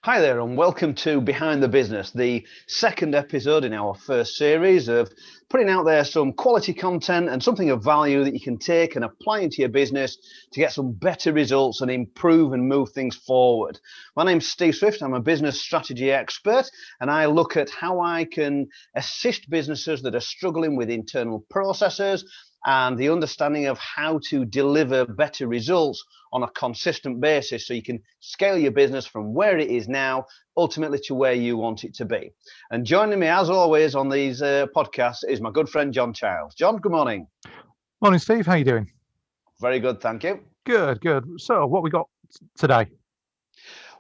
Hi there and welcome to Behind the Business, the second episode in our first series of putting out there some quality content and something of value that you can take and apply into your business to get some better results and improve and move things forward. My name's Steve Swift. I'm a business strategy expert and I look at how I can assist businesses that are struggling with internal processes and the understanding of how to deliver better results on a consistent basis so you can scale your business from where it is now ultimately to where you want it to be. And joining me as always on these podcasts is my good friend John Childs. John, good morning. Morning, Steve. How you doing? Very good, thank you. Good. So what we got today?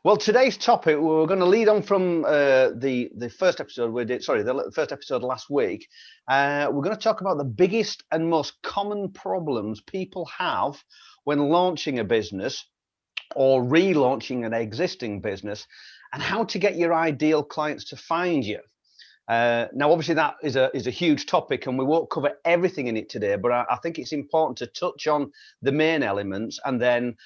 Well, today's topic, we're going to lead on from the first episode we did, the first episode last week. We're going to talk about the biggest and most common problems people have when launching a business or relaunching an existing business and how to get your ideal clients to find you. Now, obviously, that is a huge topic and we won't cover everything in it today, but I think it's important to touch on the main elements, and then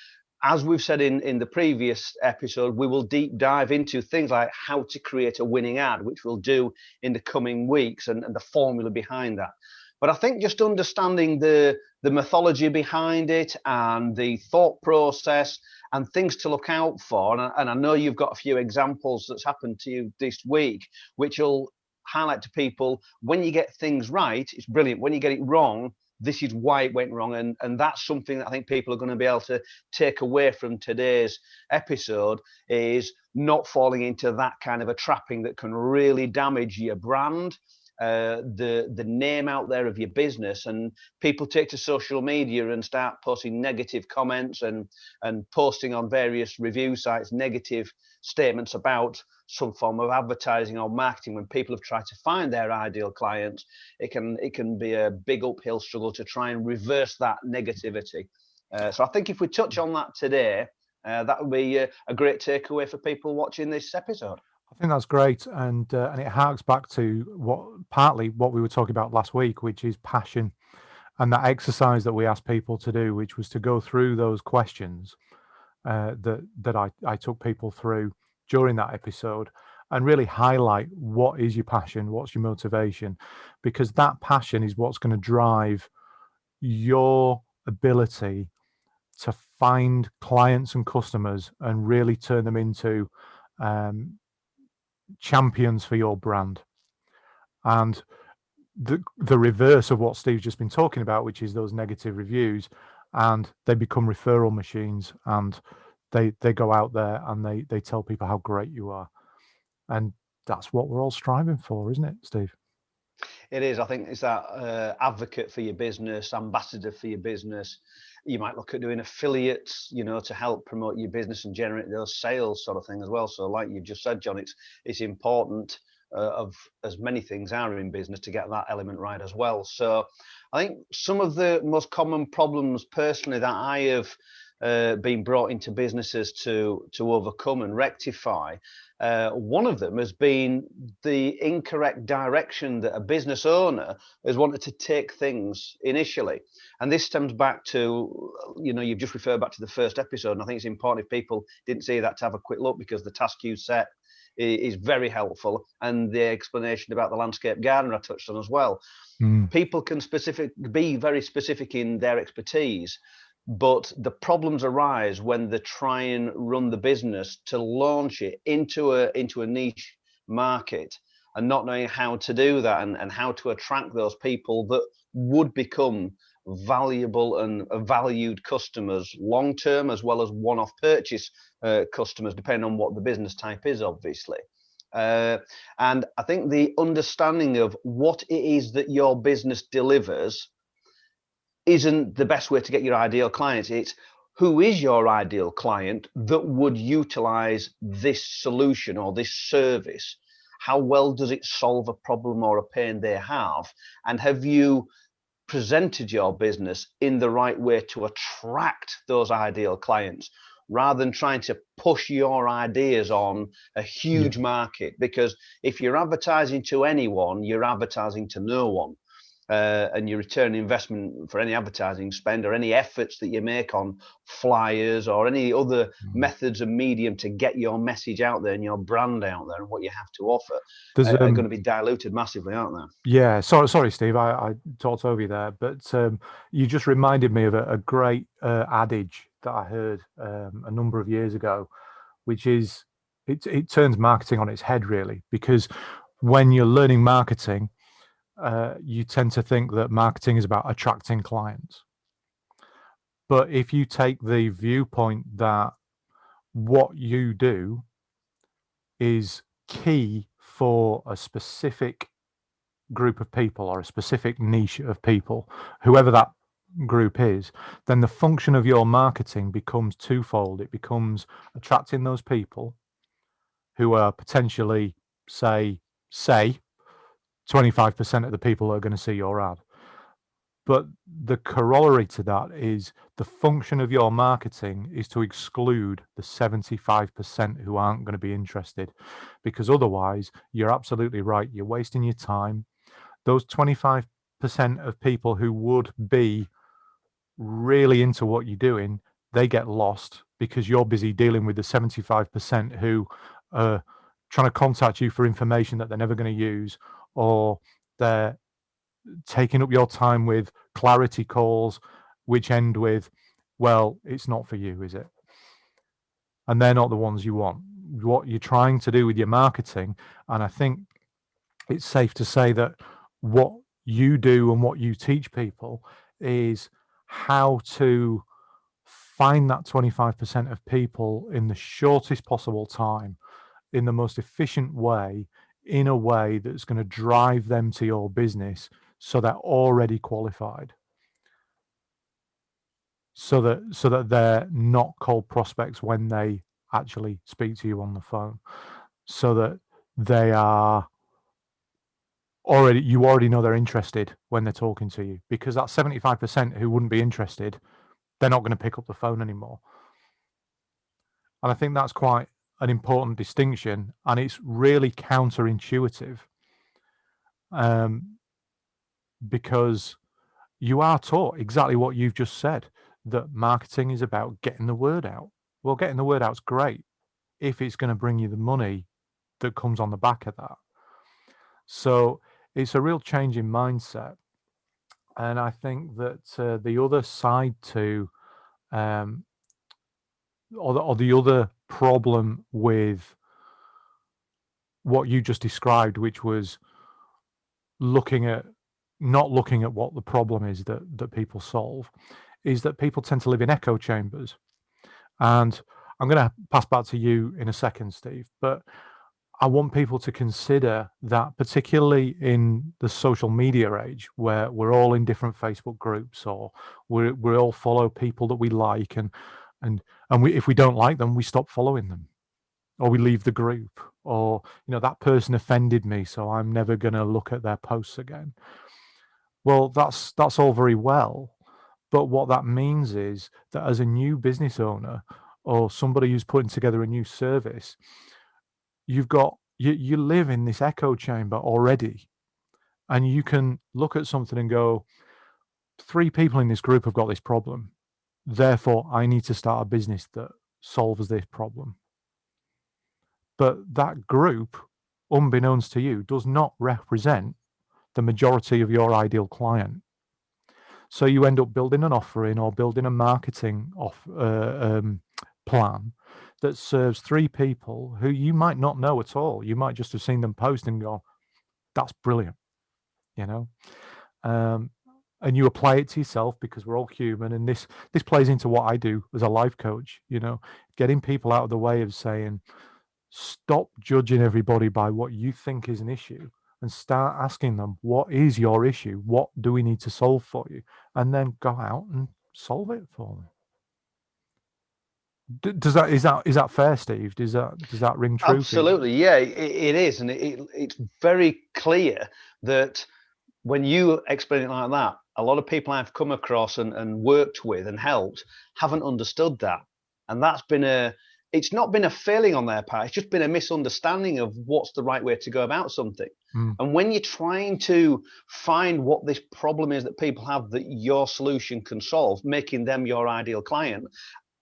as we've said in the previous episode, we will deep dive into things like how to create a winning ad, which we'll do in the coming weeks, and the formula behind that. But I think just understanding the mythology behind it and the thought process and things to look out for, and I know you've got a few examples that's happened to you this week, which will highlight to people when you get things right, it's brilliant. When you get it wrong, this is why it went wrong, and that's something that I think people are going to be able to take away from today's episode, is not falling into that kind of a trapping that can really damage your brand, the name out there of your business. And people take to social media and start posting negative comments and posting on various review sites negative statements about some form of advertising or marketing. When people have tried to find their ideal clients, it can be a big uphill struggle to try and reverse that negativity. So I think if we touch on that today, that would be a great takeaway for people watching this episode. I think that's great, and it harks back to partly what we were talking about last week, which is passion, and that exercise that we asked people to do, which was to go through those questions that I took people through during that episode, and really highlight what is your passion, what's your motivation, because that passion is what's going to drive your ability to find clients and customers and really turn them into champions for your brand. And the reverse of what Steve's just been talking about, which is those negative reviews, and they become referral machines, and they go out there and they tell people how great you are. And that's what we're all striving for, isn't it, Steve? It is. I think it's that advocate for your business, ambassador for your business. You might look at doing affiliates, to help promote your business and generate those sales sort of thing as well. So like you just said, John, it's important of as many things are in business to get that element right as well. So I think some of the most common problems personally that I have been brought into businesses to overcome and rectify, one of them has been the incorrect direction that a business owner has wanted to take things initially. And this stems back to, you've just referred back to the first episode, and I think it's important, if people didn't see that, to have a quick look, because the task you set is very helpful, and the explanation about the landscape gardener I touched on as well. People can be very specific in their expertise, but the problems arise when they try and run the business to launch it into a niche market, and not knowing how to do that and how to attract those people that would become valuable and valued customers long term, as well as one-off purchase customers, depending on what the business type is, obviously. And I think the understanding of what it is that your business delivers isn't the best way to get your ideal clients. It's who is your ideal client that would utilize this solution or this service. How well does it solve a problem or a pain they have? And have you presented your business in the right way to attract those ideal clients, rather than trying to push your ideas on a huge market? Because if you're advertising to anyone, you're advertising to no one. and your return on investment for any advertising spend or any efforts that you make on flyers or any other methods and medium to get your message out there and your brand out there and what you have to offer are going to be diluted massively, aren't they? Yeah, sorry, Steve, I talked over you there, but you just reminded me of a great adage that I heard a number of years ago, which is it turns marketing on its head, really, because when you're learning marketing, you tend to think that marketing is about attracting clients. But if you take the viewpoint that what you do is key for a specific group of people or a specific niche of people, whoever that group is, then the function of your marketing becomes twofold. It becomes attracting those people who are potentially, say 25% of the people who are going to see your ad. But the corollary to that is the function of your marketing is to exclude the 75% who aren't going to be interested, because otherwise, you're absolutely right, you're wasting your time. Those 25% of people who would be really into what you're doing, they get lost because you're busy dealing with the 75% who are trying to contact you for information that they're never going to use, or they're taking up your time with clarity calls, which end with, well, it's not for you, is it? And they're not the ones you want. What you're trying to do with your marketing, and I think it's safe to say that what you do and what you teach people is how to find that 25% of people in the shortest possible time, in the most efficient way, in a way that's going to drive them to your business so they're already qualified, so that they're not cold prospects when they actually speak to you on the phone, so that they are you already know they're interested when they're talking to you, because that 75% who wouldn't be interested, they're not going to pick up the phone anymore. And I think that's quite an important distinction, and it's really counterintuitive, because you are taught exactly what you've just said, that marketing is about getting the word out. Well, getting the word out is great if it's going to bring you the money that comes on the back of that. So it's a real change in mindset. And I think that the other side to, or the other problem with what you just described, which was not looking at what the problem is that people solve, is that people tend to live in echo chambers. And I'm going to pass back to you in a second, Steve, but I want people to consider that, particularly in the social media age, where we're all in different Facebook groups, or we all follow people that we like, and if we don't like them, we stop following them, or we leave the group, or that person offended me, so I'm never going to look at their posts again. Well, that's all very well, but what that means is that as a new business owner or somebody who's putting together a new service, you live in this echo chamber already, and you can look at something and go, 3 people in this group have got this problem, therefore I need to start a business that solves this problem. But that group, unbeknownst to you, does not represent the majority of your ideal client. So you end up building an offering or building a marketing plan that serves 3 people who you might not know at all. You might just have seen them post and go, that's brilliant, and you apply it to yourself, because we're all human. And this plays into what I do as a life coach, getting people out of the way of saying, stop judging everybody by what you think is an issue, and start asking them, what is your issue? What do we need to solve for you? And then go out and solve it for them. Is that fair, Steve? Does that ring true? Absolutely, yeah, it is, and it's very clear that when you explain it like that, a lot of people I've come across and worked with and helped haven't understood that, and that's been a it's not been a failing on their part. It's just been a misunderstanding of what's the right way to go about something. And when you're trying to find what this problem is that people have that your solution can solve, making them your ideal client,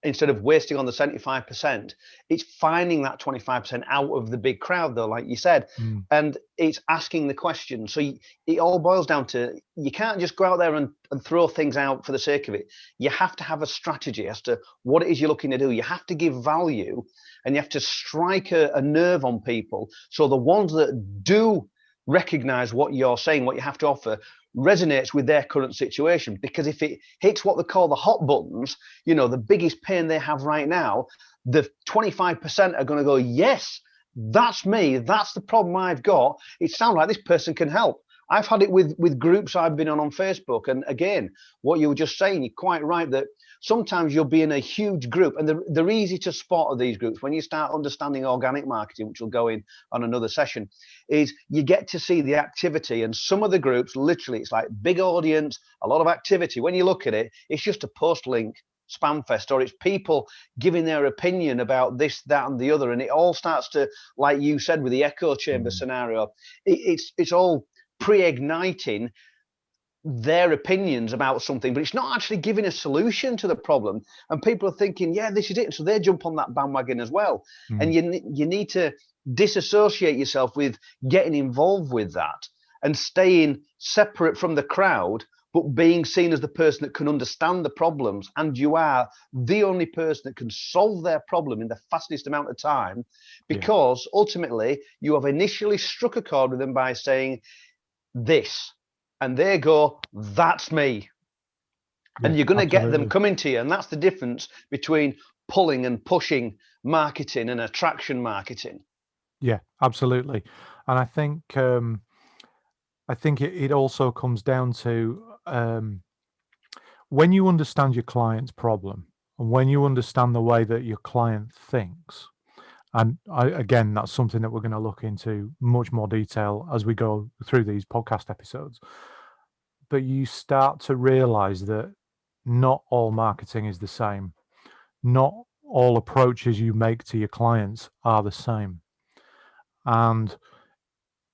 instead of wasting on the 75%, it's finding that 25% out of the big crowd, though, like you said, and it's asking the question. So it all boils down to, you can't just go out there and throw things out for the sake of it. You have to have a strategy as to what it is you're looking to do. You have to give value, and you have to strike a nerve on people. So the ones that do recognize what you're saying, what you have to offer, resonates with their current situation. Because if it hits what they call the hot buttons, the biggest pain they have right now, the 25% are going to go, yes, that's me, that's the problem I've got. It sounds like this person can help. I've had it with groups I've been on Facebook. And again, what you were just saying, you're quite right that sometimes you'll be in a huge group, and they're easy to spot of these groups when you start understanding organic marketing, which will go in on another session, is you get to see the activity. And some of the groups, literally, it's like big audience, a lot of activity. When you look at it, it's just a post link spam fest, or it's people giving their opinion about this, that, and the other. And it all starts to, like you said, with the echo chamber scenario, it's all pre-igniting their opinions about something, but it's not actually giving a solution to the problem. And people are thinking, yeah, this is it. So they jump on that bandwagon as well. And you need to disassociate yourself with getting involved with that and staying separate from the crowd, but being seen as the person that can understand the problems. And you are the only person that can solve their problem in the fastest amount of time, because ultimately you have initially struck a chord with them by saying this, and they go, that's me. And you're going to get them coming to you. And that's the difference between pulling and pushing marketing and attraction marketing. Yeah, absolutely. And I think it also comes down to when you understand your client's problem, and when you understand the way that your client thinks. And again, that's something that we're going to look into much more detail as we go through these podcast episodes. But you start to realize that not all marketing is the same. Not all approaches you make to your clients are the same. And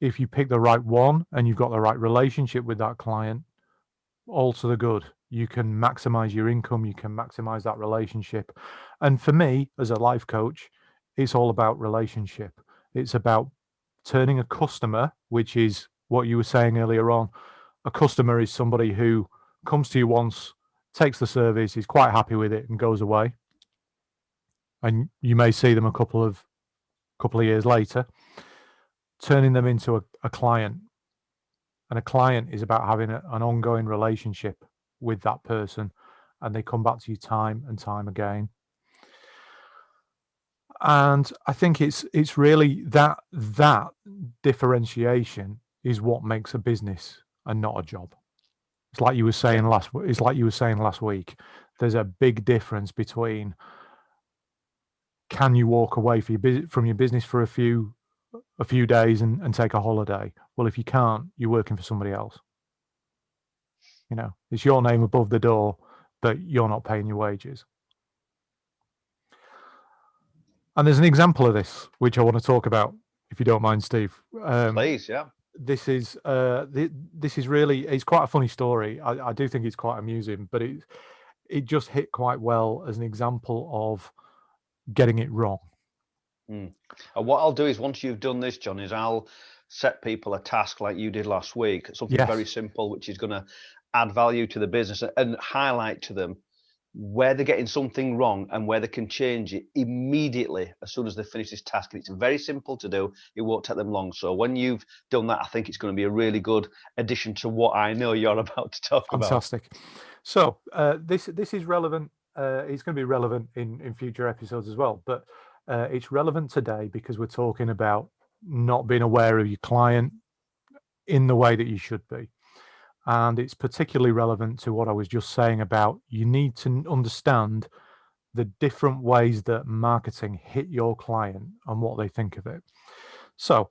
if you pick the right one and you've got the right relationship with that client, all to the good. You can maximize your income, you can maximize that relationship. And for me, as a life coach, it's all about relationship. It's about turning a customer, which is what you were saying earlier on. A customer is somebody who comes to you once, takes the service, is quite happy with it, and goes away. And you may see them a couple of years later, turning them into a client. And a client is about having an ongoing relationship with that person, and they come back to you time and time again. And I think it's really that differentiation is what makes a business and not a job. It's like you were saying last week. There's a big difference between, can you walk away from your business for a few days and take a holiday? Well, if you can't, you're working for somebody else. It's your name above the door, but you're not paying your wages. And there's an example of this, which I want to talk about, if you don't mind, Steve. Please, yeah. This is really, it's quite a funny story. I do think it's quite amusing, but it just hit quite well as an example of getting it wrong. And what I'll do is, once you've done this, John, is I'll set people a task like you did last week, something very simple, which is going to add value to the business and highlight to them where they're getting something wrong and where they can change it immediately as soon as they finish this task. And it's very simple to do. It won't take them long. So when you've done that, I think it's going to be a really good addition to what I know you're about to talk about. Fantastic. So this is relevant. It's going to be relevant in future episodes as well, but it's relevant today because we're talking about not being aware of your client in the way that you should be. And it's particularly relevant to what I was just saying about, you need to understand the different ways that marketing hit your client and what they think of it. So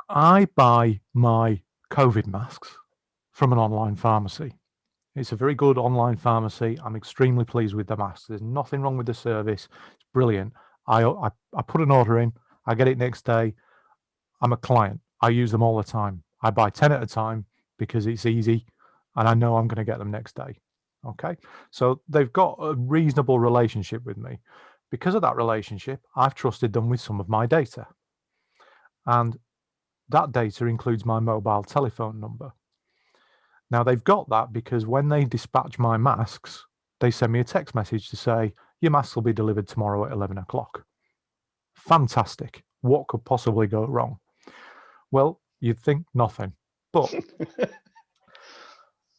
I buy my COVID masks from an online pharmacy. It's a very good online pharmacy. I'm extremely pleased with the masks. There's nothing wrong with the service. It's brilliant. I put an order in. I get it next day. I'm a client. I use them all the time. I buy 10 at a time because it's easy and I know I'm going to get them next day. Okay. So they've got a reasonable relationship with me. Because of that relationship, I've trusted them with some of my data. And that data includes my mobile telephone number. Now, they've got that because when they dispatch my masks, they send me a text message to say, your masks will be delivered tomorrow at 11 o'clock. Fantastic. What could possibly go wrong? Well, you'd think nothing. But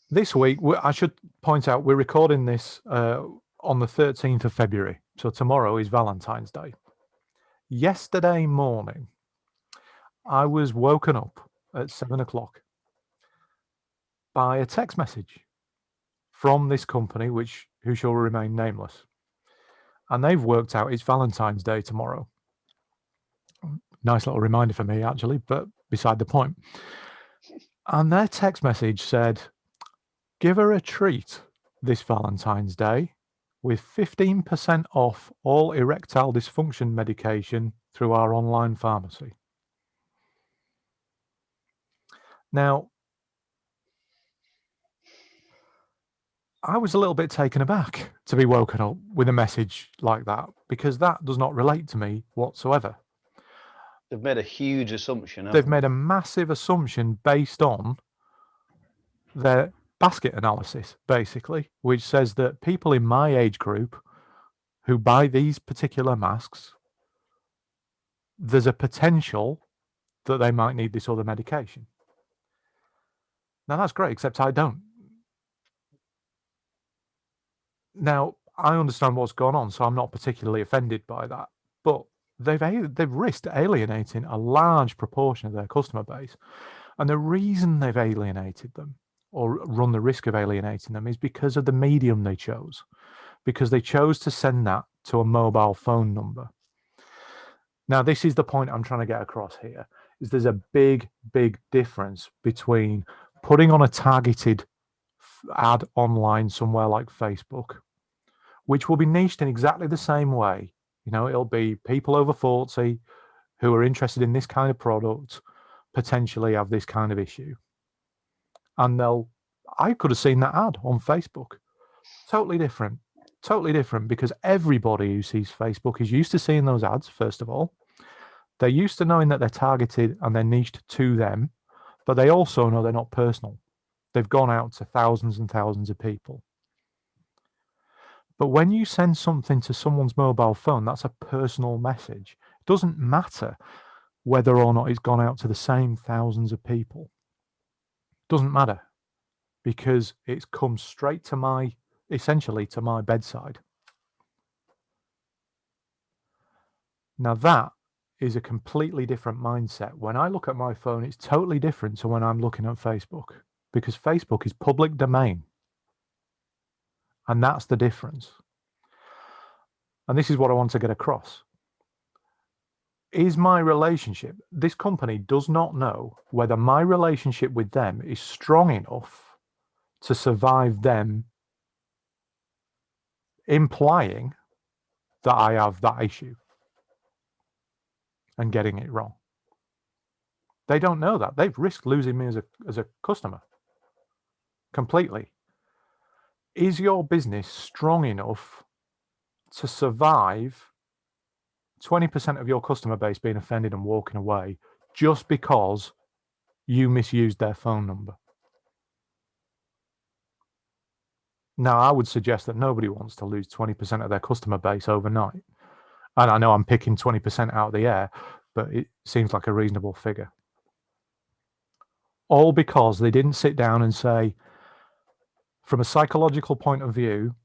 this week, I should point out, we're recording this on the 13th of February. So tomorrow is Valentine's Day. Yesterday morning, I was woken up at 7 o'clock by a text message from this company, who shall remain nameless. And they've worked out it's Valentine's Day tomorrow. Nice little reminder for me, actually, but beside the point. And their text message said, give her a treat this Valentine's Day with 15% off all erectile dysfunction medication through our online pharmacy. Now, I was a little bit taken aback to be woken up with a message like that, because that does not relate to me whatsoever. They've made a huge assumption. They've made a massive assumption based on their basket analysis, basically, which says that people in my age group who buy these particular masks, there's a potential that they might need this other medication. Now, that's great, except I don't. Now, I understand what's gone on, so I'm not particularly offended by that. But they've risked alienating a large proportion of their customer base. And the reason they've alienated them, or run the risk of alienating them, is because of the medium they chose. Because they chose to send that to a mobile phone number. Now, this is the point I'm trying to get across here, is there's a big, big difference between putting on a targeted ad online somewhere like Facebook, which will be niched in exactly the same way. You know, it'll be people over 40 who are interested in this kind of product, potentially have this kind of issue. And I could have seen that ad on Facebook. Totally different, because everybody who sees Facebook is used to seeing those ads, first of all. They're used to knowing that they're targeted and they're niched to them, but they also know they're not personal. They've gone out to thousands and thousands of people. But when you send something to someone's mobile phone, that's a personal message. It doesn't matter whether or not it's gone out to the same thousands of people. It doesn't matter, because it's come straight to essentially to my bedside. Now, that is a completely different mindset. When I look at my phone, it's totally different to when I'm looking at Facebook, because Facebook is public domain. And that's the difference. And this is what I want to get across. Is my relationship, this company does not know whether my relationship with them is strong enough to survive them implying that I have that issue and getting it wrong. They don't know that. They've risked losing me as a customer completely. Is your business strong enough to survive 20% of your customer base being offended and walking away just because you misused their phone number? Now, I would suggest that nobody wants to lose 20% of their customer base overnight. And I know I'm picking 20% out of the air, but it seems like a reasonable figure. All because they didn't sit down and say, from a psychological point of view,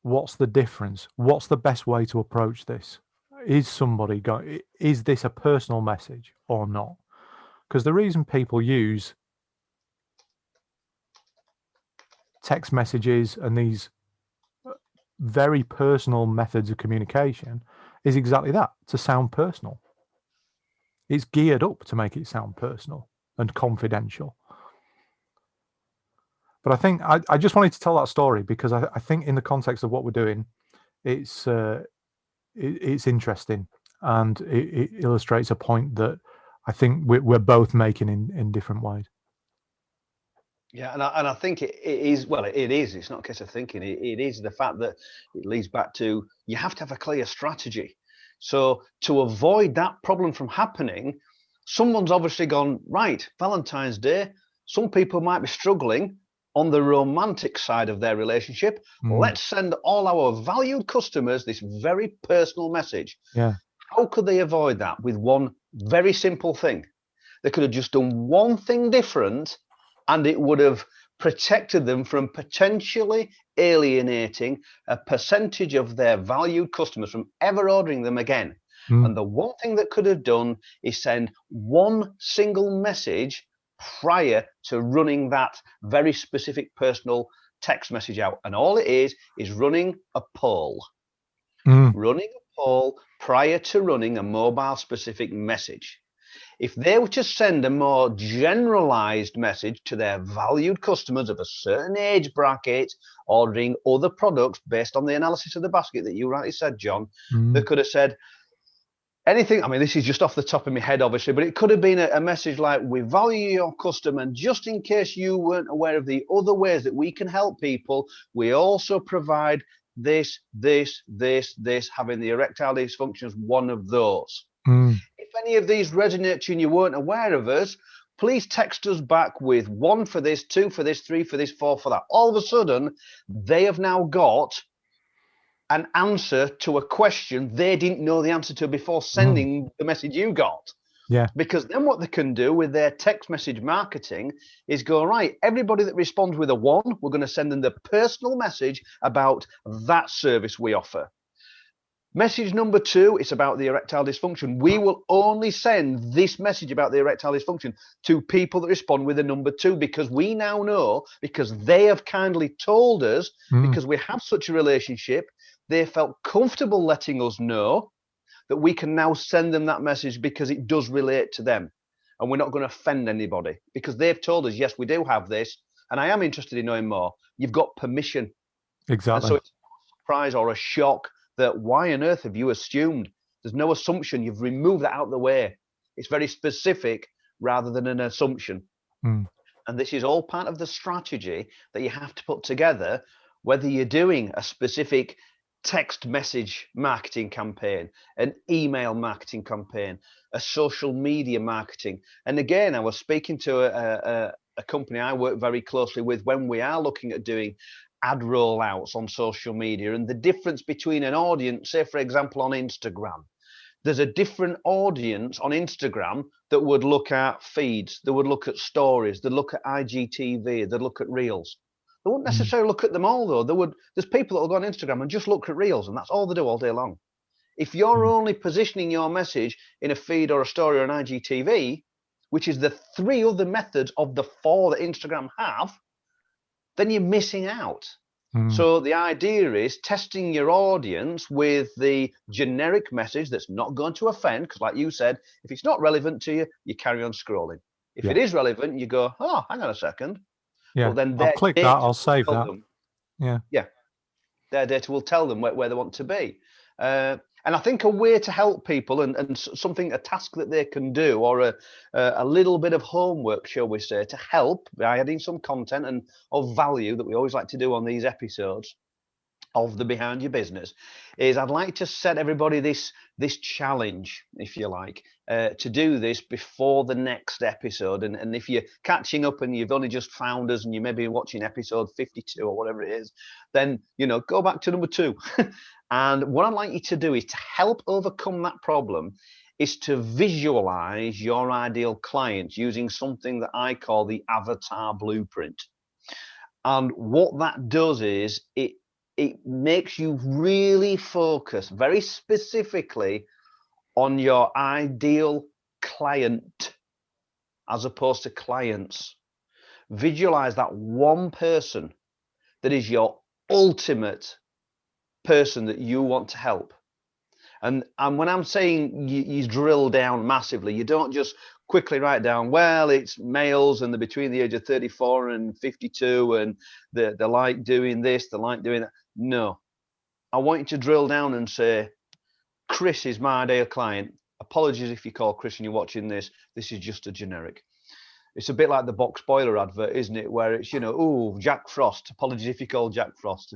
what's the difference? What's the best way to approach this? Is this a personal message or not? Because the reason people use text messages and these very personal methods of communication is exactly that, to sound personal. It's geared up to make it sound personal and confidential. But I think I just wanted to tell that story because I think in the context of what we're doing, it's interesting, and it illustrates a point that I think we're both making in different ways. Yeah, and I think it is, well, it is. It's not a case of thinking. It is the fact that it leads back to you have to have a clear strategy. So to avoid that problem from happening, someone's obviously gone, right, Valentine's Day, some people might be struggling on the romantic side of their relationship. Let's send all our valued customers this very personal message. Yeah. How could they avoid that? With one very simple thing. They could have just done one thing different, and it would have protected them from potentially alienating a percentage of their valued customers from ever ordering them again. And the one thing that could have done is send one single message prior to running that very specific personal text message out. And all it is running a poll. Running a poll prior to running a mobile specific message. If they were to send a more generalized message to their valued customers of a certain age bracket, ordering other products based on the analysis of the basket that you rightly said, John, they could have said anything. I mean, this is just off the top of my head, obviously, but it could have been a message like, we value your customer, and just in case you weren't aware of the other ways that we can help people, we also provide this, having the erectile dysfunction as one of those. If any of these resonate to you and you weren't aware of us, please text us back with 1 for this, 2 for this, 3 for this, 4 for that. All of a sudden, they have now got an answer to a question they didn't know the answer to before sending the message you got. Yeah. Because then what they can do with their text message marketing is go, right, everybody that responds with a 1, we're going to send them the personal message about that service we offer. Message number 2, it's about the erectile dysfunction. We will only send this message about the erectile dysfunction to people that respond with a number 2, because we now know, because they have kindly told us, because we have such a relationship, they felt comfortable letting us know that we can now send them that message because it does relate to them. And we're not going to offend anybody because they've told us, yes, we do have this. And I am interested in knowing more. You've got permission. Exactly. And so it's a surprise or a shock that why on earth have you assumed? There's no assumption. You've removed that out of the way. It's very specific rather than an assumption. And this is all part of the strategy that you have to put together, whether you're doing a specific text message marketing campaign, an email marketing campaign, a social media marketing. And again, I was speaking to a company I work very closely with when we are looking at doing ad rollouts on social media, and the difference between an audience, say for example on Instagram, there's a different audience on Instagram that would look at feeds, they would look at stories, they'd look at IGTV, they'd look at reels. They wouldn't necessarily look at them all though. There's people that will go on Instagram and just look at reels, and that's all they do all day long. If you're only positioning your message in a feed or a story or an IGTV, which is the 3 other methods of the 4 that Instagram have, then you're missing out. So the idea is testing your audience with the generic message that's not going to offend, because like you said, if it's not relevant to you, you carry on scrolling. If it is relevant, you go, oh, hang on a second. Yeah, Well, then I'll click that, I'll save that. Yeah, their data will tell them where they want to be. And I think a way to help people and something, a task that they can do, or a little bit of homework, shall we say, to help by adding some content and of value that we always like to do on these episodes of the Behind Your Business, is I'd like to set everybody this challenge, if you like, to do this before the next episode. And if you're catching up and you've only just found us and you may be watching episode 52 or whatever it is, then, go back to number 2. And what I'd like you to do is to help overcome that problem is to visualize your ideal client using something that I call the avatar blueprint. And what that does is it makes you really focus very specifically on your ideal client as opposed to clients. Visualize that one person that is your ultimate person that you want to help. And when I'm saying you drill down massively, you don't just quickly write down, well, it's males and they're between the age of 34 and 52 and they like doing this, they like doing that. No, I want you to drill down and say, Chris is my ideal client. Apologies if you call Chris and you're watching this. This is just a generic. It's a bit like the box boiler advert, isn't it? Where it's, oh, Jack Frost. Apologies if you call Jack Frost.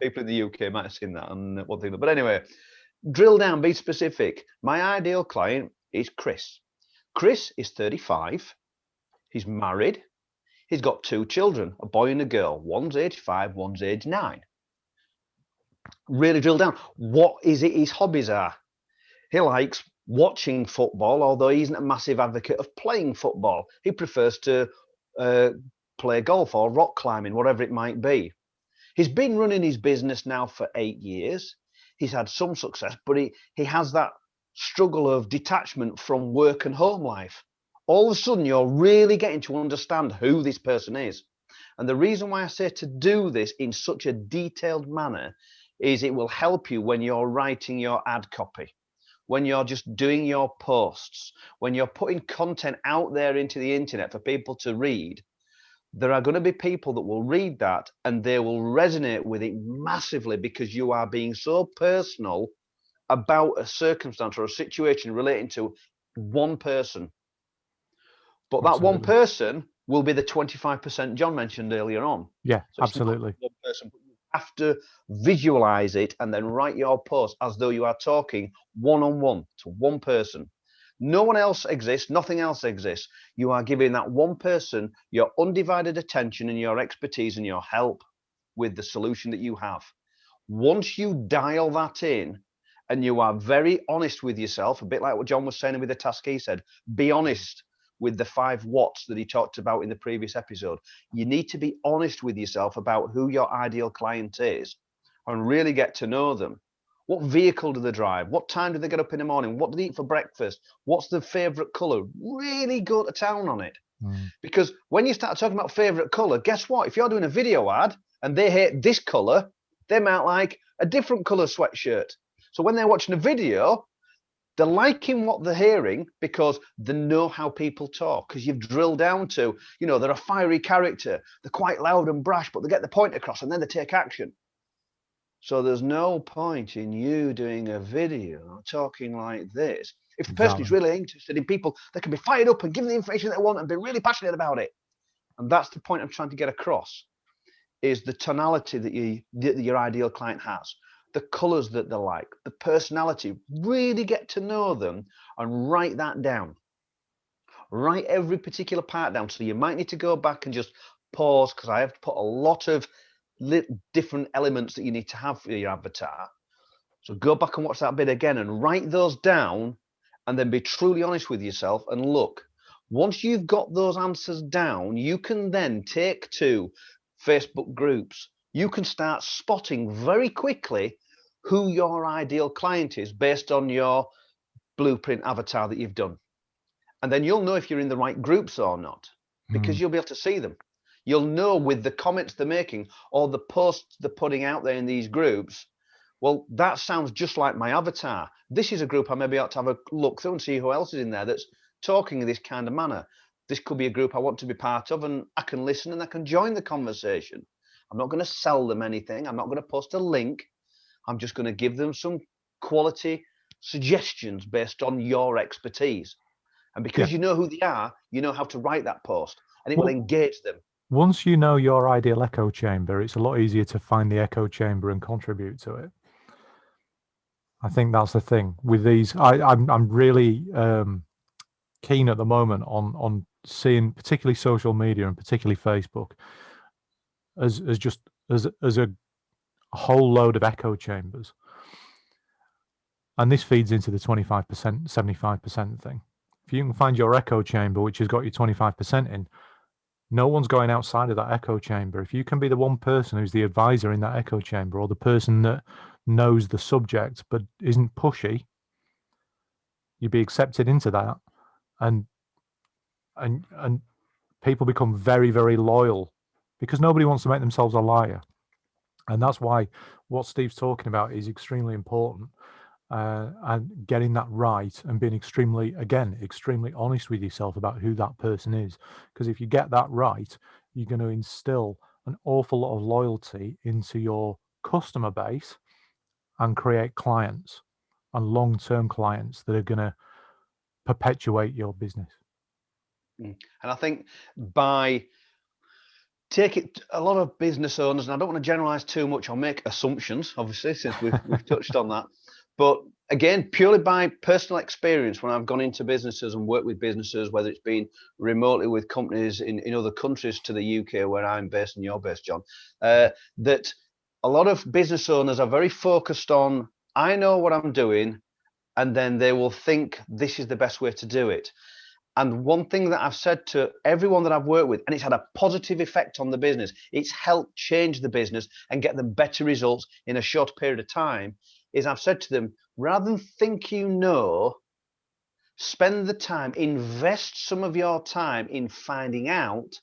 People in the UK might have seen that and one thing. But anyway, drill down, be specific. My ideal client is Chris. Chris is 35. He's married. He's got 2 children, a boy and a girl. One's age 5, one's age 9. Really drill down. What is it his hobbies are? He likes watching football, although he isn't a massive advocate of playing football. He prefers to play golf or rock climbing, whatever it might be. He's been running his business now for 8 years. He's had some success, but he has that struggle of detachment from work and home life. All of a sudden, you're really getting to understand who this person is. And the reason why I say to do this in such a detailed manner is it will help you when you're writing your ad copy, when you're just doing your posts, when you're putting content out there into the internet for people to read. There are going to be people that will read that and they will resonate with it massively because you are being so personal about a circumstance or a situation relating to one person. But that one person will be the 25% John mentioned earlier on. Yeah, so absolutely. One person, but you have to visualize it and then write your post as though you are talking one-on-one to one person. No one else exists. Nothing else exists. You are giving that one person your undivided attention and your expertise and your help with the solution that you have. Once you dial that in and you are very honest with yourself, a bit like what John was saying with the task he said, be honest with the 5 whats that he talked about in the previous episode. You need to be honest with yourself about who your ideal client is and really get to know them. What vehicle do they drive? What time do they get up in the morning? What do they eat for breakfast? What's their favorite color? Really go to town on it. Because when you start talking about favorite color, guess what? If you're doing a video ad and they hate this color, they might like a different color sweatshirt. So when they're watching a video, they're liking what they're hearing because they know how people talk, because you've drilled down to, they're a fiery character. They're quite loud and brash, but they get the point across and then they take action. So there's no point in you doing a video talking like this. If the person is really interested in people, they can be fired up and give them the information they want and be really passionate about it. And that's the point I'm trying to get across, is the tonality that your ideal client has, the colors that they like, the personality. Really get to know them and write that down. Write every particular part down. So you might need to go back and just pause, because I have to put a lot of different elements that you need to have for your avatar. So go back and watch that bit again and write those down, and then be truly honest with yourself and look. Once you've got those answers down, you can then take to Facebook groups. You can start spotting very quickly who your ideal client is based on your blueprint avatar that you've done. And then you'll know if you're in the right groups or not, because you'll be able to see them. You'll know with the comments they're making or the posts they're putting out there in these groups, well, that sounds just like my avatar. This is a group I maybe ought to have a look through and see who else is in there that's talking in this kind of manner. This could be a group I want to be part of, and I can listen and I can join the conversation. I'm not going to sell them anything. I'm not going to post a link. I'm just going to give them some quality suggestions based on your expertise. And because you know who they are, you know how to write that post, and it will engage them. Once you know your ideal echo chamber, it's a lot easier to find the echo chamber and contribute to it. I think that's the thing with these. I'm really keen at the moment on seeing, particularly social media and particularly Facebook, as a whole load of echo chambers. And this feeds into the 25%, 75% thing. If you can find your echo chamber, which has got your 25% in, no one's going outside of that echo chamber. If you can be the one person who's the advisor in that echo chamber, or the person that knows the subject but isn't pushy, you'd be accepted into that, and people become very, very loyal, because nobody wants to make themselves a liar. And that's why what Steve's talking about is extremely important. and getting that right and being extremely honest with yourself about who that person is. Because if you get that right, you're going to instill an awful lot of loyalty into your customer base and create clients and long-term clients that are going to perpetuate your business. And I think by a lot of business owners, and I don't want to generalize too much or make assumptions, obviously, since we've touched on that. But again, purely by personal experience, when I've gone into businesses and worked with businesses, whether it's been remotely with companies in other countries to the UK where I'm based and you're based, John, that a lot of business owners are very focused on, I know what I'm doing, and then they will think this is the best way to do it. And one thing that I've said to everyone that I've worked with, and it's had a positive effect on the business, it's helped change the business and get them better results in a short period of time, is I've said to them, rather than think you know, spend the time, invest some of your time in finding out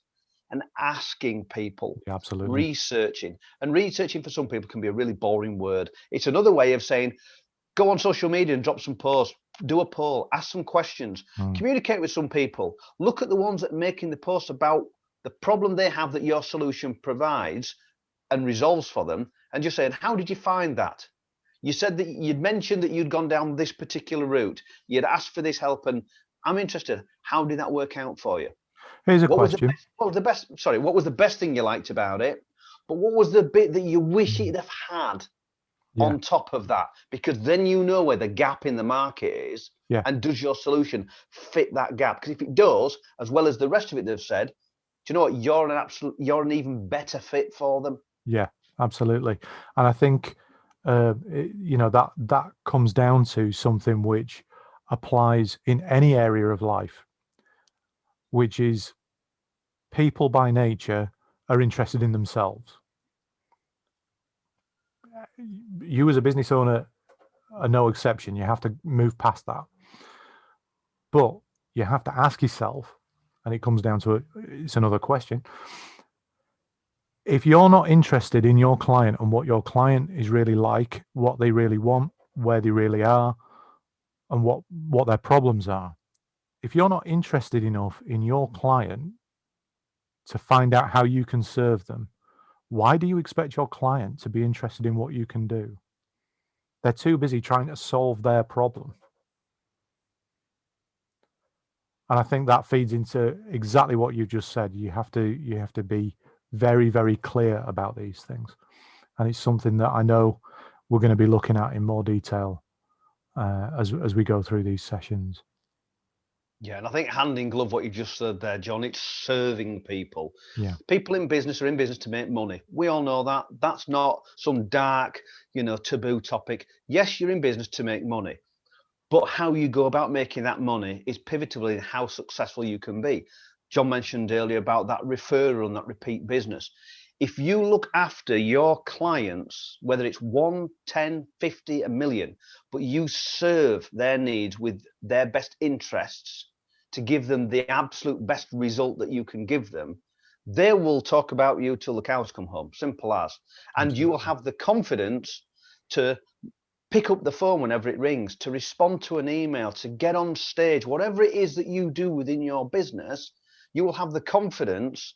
and asking people. Yeah, absolutely. Researching. And researching for some people can be a really boring word. It's another way of saying, go on social media and drop some posts, do a poll, ask some questions, communicate with some people, look at the ones that are making the post about the problem they have that your solution provides and resolves for them, and just saying, how did you find that? You said that you'd mentioned that you'd gone down this particular route, you'd asked for this help, and I'm interested, how did that work out for you? Here's a question. What was the best thing you liked about it? But what was the bit that you wish it'd have had on top of that? Because then you know where the gap in the market is, and does your solution fit that gap? Because if it does, as well as the rest of it they've said, do you know what, you're an even better fit for them. Yeah, absolutely. And I think that comes down to something which applies in any area of life, which is people by nature are interested in themselves. You as a business owner are no exception. You have to move past that. But you have to ask yourself, and it comes down to it's another question. If you're not interested in your client and what your client is really like, what they really want, where they really are, and what their problems are, if you're not interested enough in your client to find out how you can serve them, why do you expect your client to be interested in what you can do? They're too busy trying to solve their problem. And I think that feeds into exactly what you just said. You have to be very, very clear about these things. And it's something that I know we're going to be looking at in more detail as we go through these sessions. Yeah, and I think hand in glove what you just said there, John, it's serving people. Yeah. People in business are in business to make money. We all know that. That's not some dark, taboo topic. Yes, you're in business to make money, but how you go about making that money is pivotal in how successful you can be. John mentioned earlier about that referral and that repeat business. If you look after your clients, whether it's 1, 10, 50, a million, but you serve their needs with their best interests to give them the absolute best result that you can give them, they will talk about you till the cows come home, simple as. And Absolutely. You will have the confidence to pick up the phone whenever it rings, to respond to an email, to get on stage, whatever it is that you do within your business, you will have the confidence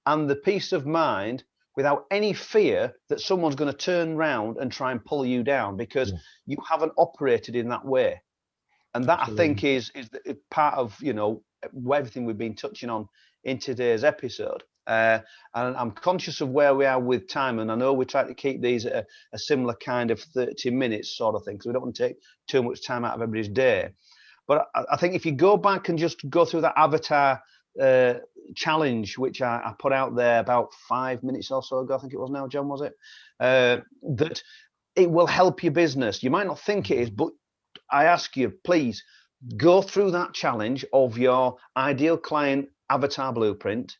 and the peace of mind without any fear that someone's going to turn around and try and pull you down, because you haven't operated in that way. And that, absolutely, I think is part of everything we've been touching on in today's episode. And I'm conscious of where we are with time, and I know we try to keep these at a similar kind of 30 minutes sort of thing, because we don't want to take too much time out of everybody's day. But I think if you go back and just go through that avatar challenge, which I put out there about 5 minutes or so ago, I think it was now, John, was it? That it will help your business. You might not think it is, but I ask you, please go through that challenge of your ideal client avatar blueprint.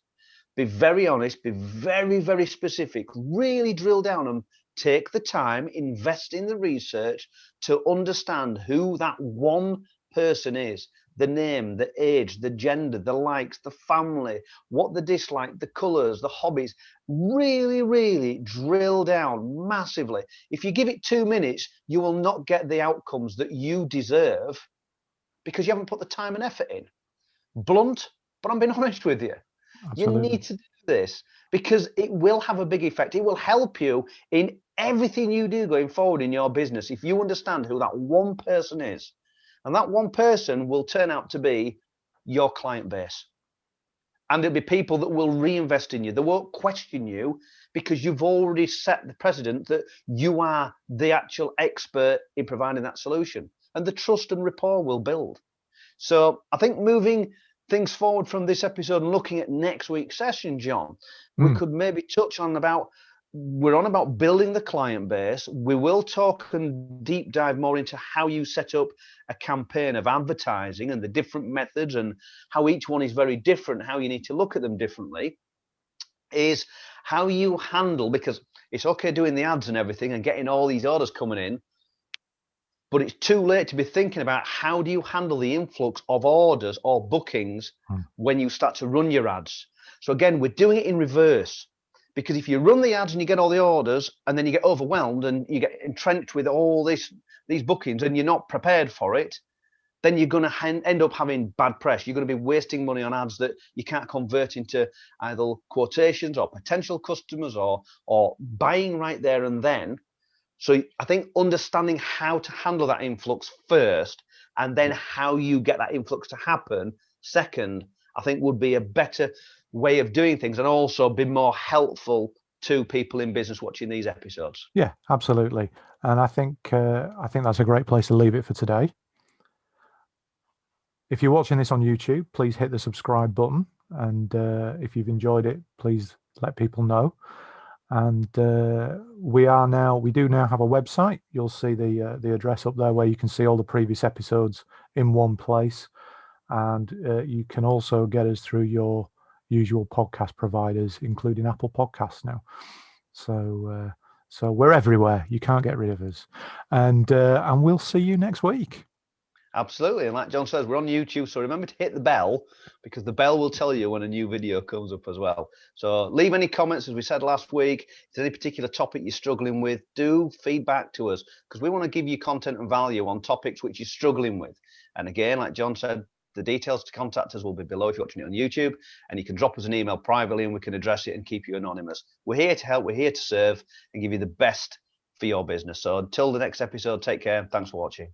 Be very honest, be very, very specific, really drill down and take the time, invest in the research to understand who that one person is. the name, the age, the gender, the likes, the family, what they dislike, the colours, the hobbies. Really, really drill down massively. If you give it 2 minutes, you will not get the outcomes that you deserve because you haven't put the time and effort in. Blunt, but I'm being honest with you. Absolutely. You need to do this because it will have a big effect. It will help you in everything you do going forward in your business if you understand who that one person is. And that one person will turn out to be your client base. And it'll be people that will reinvest in you. They won't question you because you've already set the precedent that you are the actual expert in providing that solution. And the trust and rapport will build. So I think moving things forward from this episode and looking at next week's session, John, we could maybe touch on we're on about building the client base. We will talk and deep dive more into how you set up a campaign of advertising and the different methods and how each one is very different, how you need to look at them differently, is how you handle, because it's okay doing the ads and everything and getting all these orders coming in, but it's too late to be thinking about how do you handle the influx of orders or bookings when you start to run your ads. So again, we're doing it in reverse, because if you run the ads and you get all the orders and then you get overwhelmed and you get entrenched with all these bookings and you're not prepared for it, then you're going to end up having bad press. You're going to be wasting money on ads that you can't convert into either quotations or potential customers or buying right there and then. So I think understanding how to handle that influx first and then how you get that influx to happen second, I think would be a better way of doing things and also be more helpful to people in business watching these episodes. Yeah, absolutely. And I think that's a great place to leave it for today. If you're watching this on YouTube, please hit the subscribe button. And if you've enjoyed it, please let people know. And we do now have a website. You'll see the address up there where you can see all the previous episodes in one place. And you can also get us through your usual podcast providers, including Apple Podcasts now. So we're everywhere. You can't get rid of us. And we'll see you next week. Absolutely. And like John says, we're on YouTube. So remember to hit the bell, because the bell will tell you when a new video comes up as well. So leave any comments, as we said last week. If there's any particular topic you're struggling with, do feedback to us, because we want to give you content and value on topics which you're struggling with. And again, like John said, the details to contact us will be below if you're watching it on YouTube, and you can drop us an email privately and we can address it and keep you anonymous. We're here to help. We're here to serve and give you the best for your business. So until the next episode, take care. Thanks for watching.